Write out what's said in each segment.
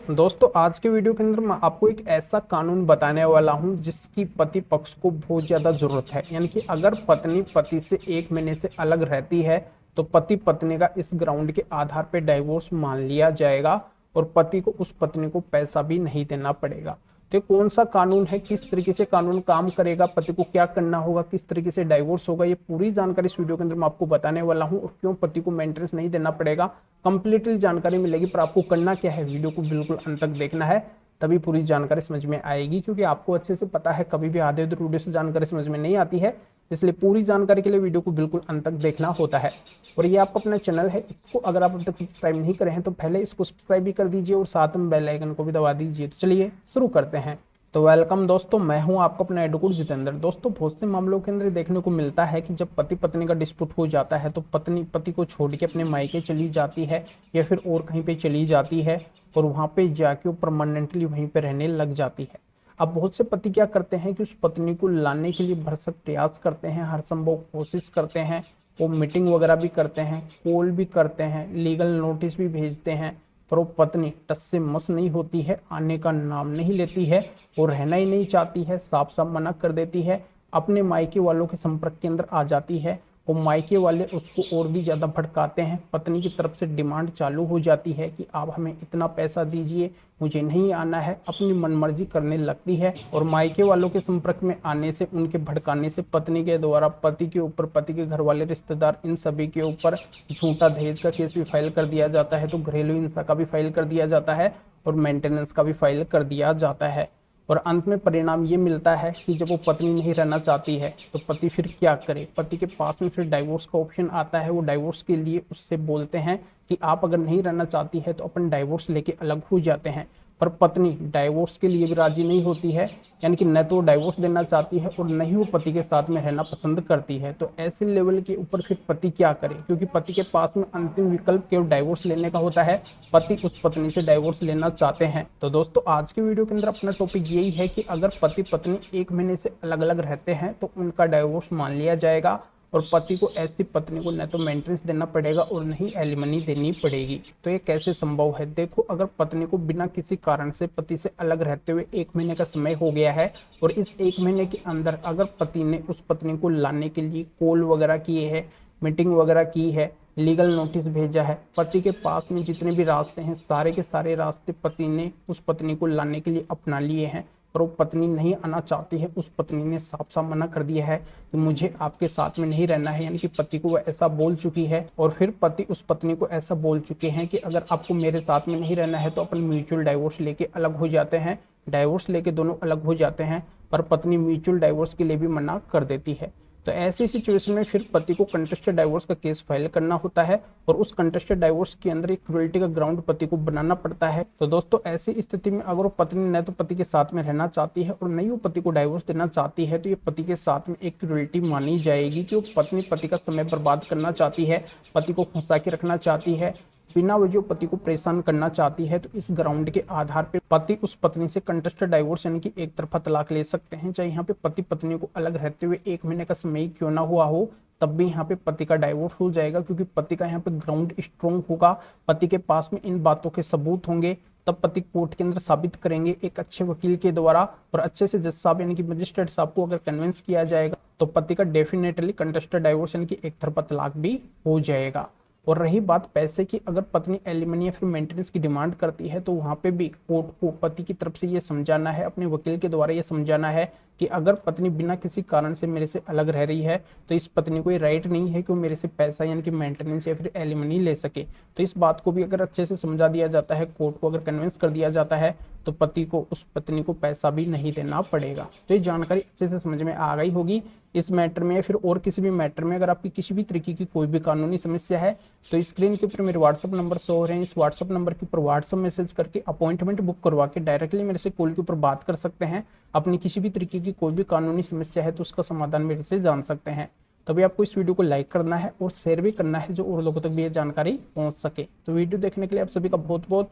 दोस्तों आज के वीडियो के अंदर मैं आपको एक ऐसा कानून बताने वाला हूं जिसकी पति पक्ष को बहुत ज़्यादा ज़रूरत है। यानी कि अगर पत्नी पति से 1 महीने से अलग रहती है तो पति पत्नी का इस ग्राउंड के आधार पर डाइवोर्स मान लिया जाएगा और पति को उस पत्नी को पैसा भी नहीं देना पड़ेगा। तो ये कौन सा कानून है, किस तरीके से कानून काम करेगा, पति को क्या करना होगा, किस तरीके से डाइवोर्स होगा, ये पूरी जानकारी इस वीडियो के अंदर मैं आपको बताने वाला हूं। और क्यों पति को मेंटेनेंस नहीं देना पड़ेगा, कंप्लीटली जानकारी मिलेगी। पर आपको करना क्या है, वीडियो को बिल्कुल अंत तक देखना है, तभी पूरी जानकारी समझ में आएगी। क्योंकि आपको अच्छे से पता है कभी भी आधे अधूरे वीडियो से जानकारी समझ में नहीं आती है, इसलिए पूरी जानकारी के लिए वीडियो को बिल्कुल अंत तक देखना होता है। और ये आपका अपना चैनल है, इसको अगर आप अब तक सब्सक्राइब नहीं करे हैं तो पहले इसको सब्सक्राइब भी कर दीजिए और साथ में बेल आइकन को भी दबा दीजिए। तो चलिए शुरू करते हैं। तो वेलकम दोस्तों, मैं हूं आपका अपना एडवोकेट जितेंद्र। दोस्तों बहुत से मामलों के अंदर देखने को मिलता है कि जब पति पत्नी का डिस्प्यूट हो जाता है तो पत्नी पति को छोड़ के अपने मायके चली जाती है या फिर और कहीं पे चली जाती है और वहां पे जाके वो परमानेंटली वहीं पे रहने लग जाती है। अब बहुत से पति क्या करते हैं कि उस पत्नी को लाने के लिए भरसक प्रयास करते हैं, हर संभव कोशिश करते हैं, वो मीटिंग वगैरह भी करते हैं, कॉल भी करते हैं, लीगल नोटिस भी भेजते हैं, पर वो पत्नी टस से मस नहीं होती है, आने का नाम नहीं लेती है, वो रहना ही नहीं चाहती है, साफ साफ मना कर देती है, अपने मायके वालों के संपर्क के अंदर आ जाती है। वो मायके वाले उसको और भी ज़्यादा भड़काते हैं। पत्नी की तरफ से डिमांड चालू हो जाती है कि आप हमें इतना पैसा दीजिए, मुझे नहीं आना है, अपनी मनमर्जी करने लगती है। और मायके वालों के संपर्क में आने से, उनके भड़काने से पत्नी के द्वारा पति के ऊपर, पति के घर वाले, रिश्तेदार, इन सभी के ऊपर झूठा दहेज का केस भी फाइल कर दिया जाता है, तो घरेलू हिंसा का भी फाइल कर दिया जाता है और मेंटेनेंस का भी फाइल कर दिया जाता है। और अंत में परिणाम ये मिलता है कि जब वो पत्नी नहीं रहना चाहती है तो पति फिर क्या करे। पति के पास में फिर डाइवोर्स का ऑप्शन आता है। वो डाइवोर्स के लिए उससे बोलते हैं कि आप अगर नहीं रहना चाहती है तो अपन डाइवोर्स लेके अलग हो जाते हैं। पर पत्नी डाइवोर्स के लिए भी राजी नहीं होती है, यानी कि न तो वो डाइवोर्स देना चाहती है और न ही वो पति के साथ में रहना पसंद करती है। तो ऐसे लेवल के ऊपर फिर पति क्या करे, क्योंकि पति के पास में अंतिम विकल्प केवल डाइवोर्स लेने का होता है। पति उस पत्नी से डाइवोर्स लेना चाहते हैं। तो दोस्तों आज के वीडियो के अंदर अपना टॉपिक यही है कि अगर पति पत्नी 1 महीने से अलग अलग रहते हैं तो उनका डाइवोर्स मान लिया जाएगा और पति को, ऐसी पत्नी को न तो मेंटेनेंस देना पड़ेगा और न ही एलिमनी देनी पड़ेगी। तो ये कैसे संभव है। देखो, अगर पत्नी को बिना किसी कारण से पति से अलग रहते हुए 1 महीने का समय हो गया है और इस 1 महीने के अंदर अगर पति ने उस पत्नी को लाने के लिए कॉल वगैरह किए है, मीटिंग वगैरह की है, लीगल नोटिस भेजा है, पति के पास में जितने भी रास्ते हैं सारे के सारे रास्ते पति ने उस पत्नी को लाने के लिए अपना लिए हैं, पर वो पत्नी नहीं आना चाहती है, उस पत्नी ने साफ साफ मना कर दिया है कि मुझे आपके साथ में नहीं रहना है। यानी कि पति को वो ऐसा बोल चुकी है और फिर पति उस पत्नी को ऐसा बोल चुके हैं कि अगर आपको मेरे साथ में नहीं रहना है तो अपन म्यूचुअल डाइवोर्स लेके अलग हो जाते हैं। डाइवोर्स लेके दोनों अलग हो जाते हैं, पर पत्नी म्यूचुअल डाइवोर्स के लिए भी मना कर देती है। तो ऐसी सिचुएशन में फिर पति को कंटेस्टेड डाइवोर्स का केस फाइल करना होता है और उस कंटेस्टेड डाइवोर्स के अंदर एक क्रूएल्टी का ग्राउंड पति को बनाना पड़ता है। तो दोस्तों ऐसी स्थिति में अगर वो पत्नी न तो पति के साथ में रहना चाहती है और नहीं वो पति को डाइवोर्स देना चाहती है तो ये पति के साथ में एक क्रूएल्टी मानी जाएगी कि वो पत्नी पति का समय बर्बाद करना चाहती है, पति को फंसा के रखना चाहती है, बिना वजह पति को परेशान करना चाहती है। तो इस ग्राउंड के आधार पर पति उस पत्नी से कंटेस्टेड डाइवोर्स यानी कि एक तरफा तलाक ले सकते हैं। चाहे यहाँ पे पति पत्नी को अलग रहते हुए 1 महीने का समय क्यों ना हुआ हो, तब भी यहाँ पे पति का डाइवोर्स हो जाएगा, क्योंकि पति का यहाँ पे ग्राउंड स्ट्रॉन्ग होगा, पति के पास में इन बातों के सबूत होंगे। तब पति कोर्ट के अंदर साबित करेंगे एक अच्छे वकील के द्वारा, और अच्छे से जज साहब यानी कि मजिस्ट्रेट साहब को अगर कन्विंस किया जाएगा तो पति का डेफिनेटली कंटेस्टेड डाइवोर्स यानी कि एक तरफा तलाक भी हो जाएगा। और रही बात पैसे की, अगर पत्नी एलिमनी या फिर मेंटेनेंस की डिमांड करती है तो वहां पे भी कोर्ट को पति की तरफ से ये समझाना है, अपने वकील के द्वारा ये समझाना है कि अगर पत्नी बिना किसी कारण से मेरे से अलग रह रही है तो इस पत्नी को ये राइट नहीं है कि वो मेरे से पैसा यानी कि मेंटेनेंस या फिर एलिमनी ले सके। तो इस बात को भी अगर अच्छे से समझा दिया जाता है, कोर्ट को अगर कन्विंस कर दिया जाता है, तो पति को उस पत्नी को पैसा भी नहीं देना पड़ेगा। तो ये जानकारी अच्छे से समझ में आ गई होगी। इस मैटर में या फिर और किसी भी मैटर में अगर आपकी किसी भी तरीके की कोई भी कानूनी समस्या है तो स्क्रीन के ऊपर मेरे व्हाट्सअप नंबर शो हो रहे हैं, इस व्हाट्सअप नंबर के ऊपर व्हाट्सअप मैसेज करके अपॉइंटमेंट बुक करवा के डायरेक्टली मेरे से कॉल के ऊपर बात कर सकते हैं। अपनी किसी भी तरीके की कोई भी कानूनी समस्या है तो उसका समाधान मेरे से जान सकते हैं। तभी आपको इस वीडियो को लाइक करना है और शेयर भी करना है, जो और लोगों तक भी ये जानकारी पहुंच सके। तो वीडियो देखने के लिए आप सभी का बहुत बहुत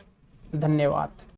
धन्यवाद।